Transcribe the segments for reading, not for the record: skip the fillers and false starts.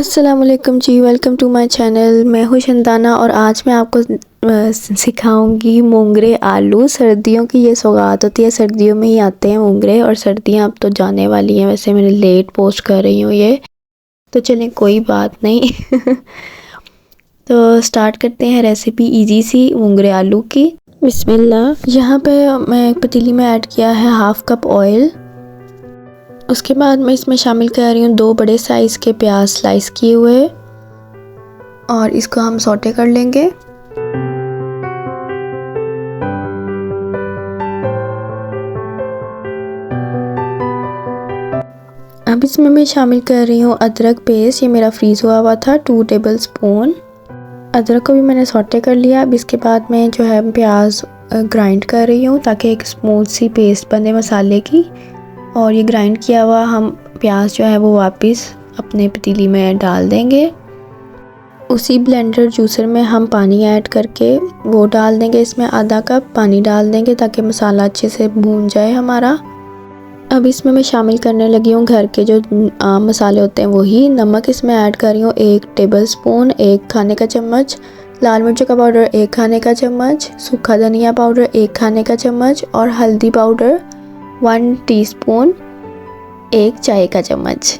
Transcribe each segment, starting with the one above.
अस्सलामुअलैकुम जी, welcome to my channel. मैं हूँ शंताना और आज मैं आपको सिखाऊंगी मोंगरे आलू। सर्दियों की ये सौगात होती है, सर्दियों में ही आते हैं मोंगरे और सर्दियाँ अब तो जाने वाली हैं। वैसे मैंने लेट पोस्ट कर रही हूँ ये, तो चलें कोई बात नहीं। तो स्टार्ट करते हैं रेसिपी इजी सी मोंगरे आलू की। बिस्मिल्लाह। यहाँ पे मैं एक पतीली में ऐड किया है हाफ़ कप ऑयल। उसके बाद मैं इसमें शामिल कर रही हूँ 2 बड़े साइज़ के प्याज स्लाइस किए हुए और इसको हम सौटे कर लेंगे। अब इसमें मैं शामिल कर रही हूँ अदरक पेस्ट। ये मेरा फ्रीज़ हुआ था 2 टेबल स्पून। अदरक को भी मैंने सौटे कर लिया। अब इसके बाद मैं जो है प्याज ग्राइंड कर रही हूँ ताकि एक स्मूथ सी पेस्ट बने मसाले की। और ये ग्राइंड किया हुआ हम प्याज जो है वो वापस अपने पतीली में डाल देंगे। उसी ब्लेंडर जूसर में हम पानी ऐड करके वो डाल देंगे। इसमें आधा कप पानी डाल देंगे ताकि मसाला अच्छे से भून जाए हमारा। अब इसमें मैं शामिल करने लगी हूँ घर के जो आम मसाले होते हैं वही। नमक इसमें ऐड कर रही हूँ 1 टेबल स्पून, 1 खाने का चम्मच। लाल मिर्च का पाउडर 1 खाने का चम्मच। सूखा धनिया पाउडर 1 खाने का चम्मच और हल्दी पाउडर 1 टीस्पून, 1 चाय का चम्मच।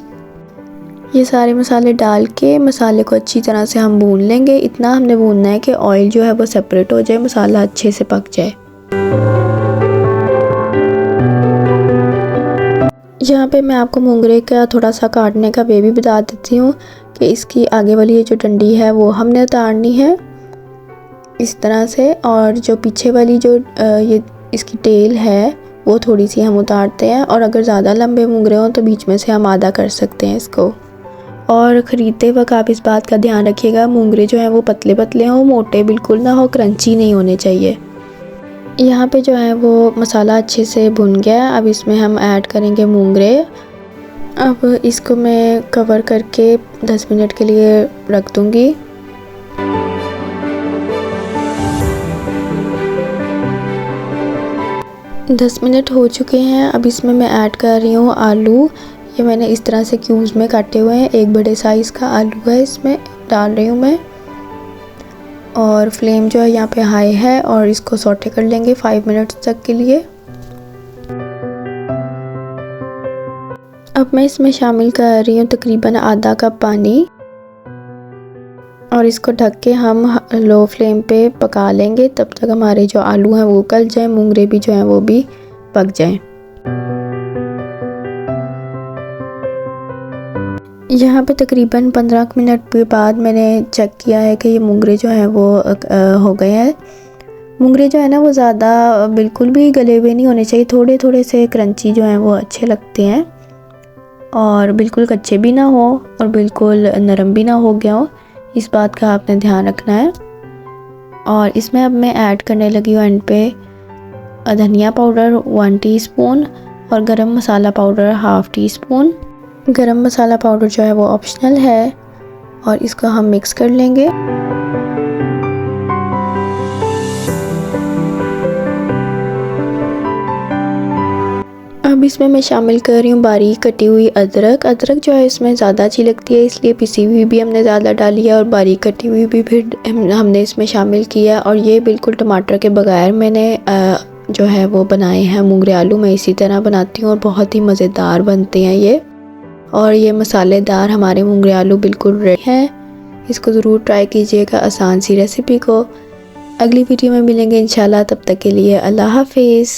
ये सारे मसाले डाल के मसाले को अच्छी तरह से हम भून लेंगे। इतना हमने भूनना है कि ऑयल जो है वो सेपरेट हो जाए, मसाला अच्छे से पक जाए। यहाँ पे मैं आपको मोंगरे का थोड़ा सा काटने का वे भी बता देती हूँ कि इसकी आगे वाली ये जो डंडी है वो हमने उतारनी है इस तरह से, और जो पीछे वाली जो ये इसकी टेल है वो थोड़ी सी हम उतारते हैं। और अगर ज़्यादा लंबे मोंगरे हों तो बीच में से हम आधा कर सकते हैं इसको। और ख़रीदते वक्त आप इस बात का ध्यान रखिएगा मोंगरे जो हैं वो पतले पतले हों, मोटे बिल्कुल ना हो, क्रंची नहीं होने चाहिए। यहाँ पे जो है वो मसाला अच्छे से भुन गया। अब इसमें हम ऐड करेंगे मोंगरे। अब इसको मैं कवर करके 10 मिनट के लिए रख दूँगी। दस मिनट हो चुके हैं। अब इसमें मैं ऐड कर रही हूँ आलू। ये मैंने इस तरह से क्यूब्स में काटे हुए हैं। 1 बड़े साइज़ का आलू है, इसमें डाल रही हूँ मैं। और फ्लेम जो है यहाँ पे हाई है और इसको सौटे कर लेंगे 5 मिनट्स तक के लिए। अब मैं इसमें शामिल कर रही हूँ तकरीबन आधा कप पानी और इसको ढक के हम लो फ्लेम पे पका लेंगे तब तक हमारे जो आलू हैं वो गल जाए, मोंगरे भी जो हैं वो भी पक जाएं। यहाँ पे तकरीबन 15 मिनट के बाद मैंने चेक किया है कि ये मोंगरे जो हैं वो हो गए हैं। मोंगरे जो है ना वो ज़्यादा बिल्कुल भी गले हुए नहीं होने चाहिए, थोड़े थोड़े से क्रंची जो हैं वो अच्छे लगते हैं और बिल्कुल कच्चे भी ना हो और बिल्कुल नरम भी ना हो गया हो, इस बात का आपने ध्यान रखना है। और इसमें अब मैं ऐड करने लगी हूँ एंड पे धनिया पाउडर 1 टीस्पून और गरम मसाला पाउडर 1/2 टीस्पून। गरम मसाला पाउडर जो है वो ऑप्शनल है और इसको हम मिक्स कर लेंगे। अब इसमें मैं शामिल कर रही हूँ बारीक कटी हुई अदरक। अदरक जो है इसमें ज़्यादा अच्छी लगती है, इसलिए पिसी हुई भी हमने ज़्यादा डाली है और बारीक कटी हुई भी फिर हमने इसमें शामिल किया। और ये बिल्कुल टमाटर के बगैर मैंने जो है वो बनाए हैं मोंगरे आलू। मैं इसी तरह बनाती हूँ और बहुत ही मज़ेदार बनते हैं ये। और ये मसालेदार हमारे मोंगरे आलू बिल्कुल रेडी हैं। इसको ज़रूर ट्राई कीजिएगा आसान सी रेसिपी को। अगली वीडियो में मिलेंगे इंशाल्लाह, तब तक के लिए अल्लाह हाफिज़।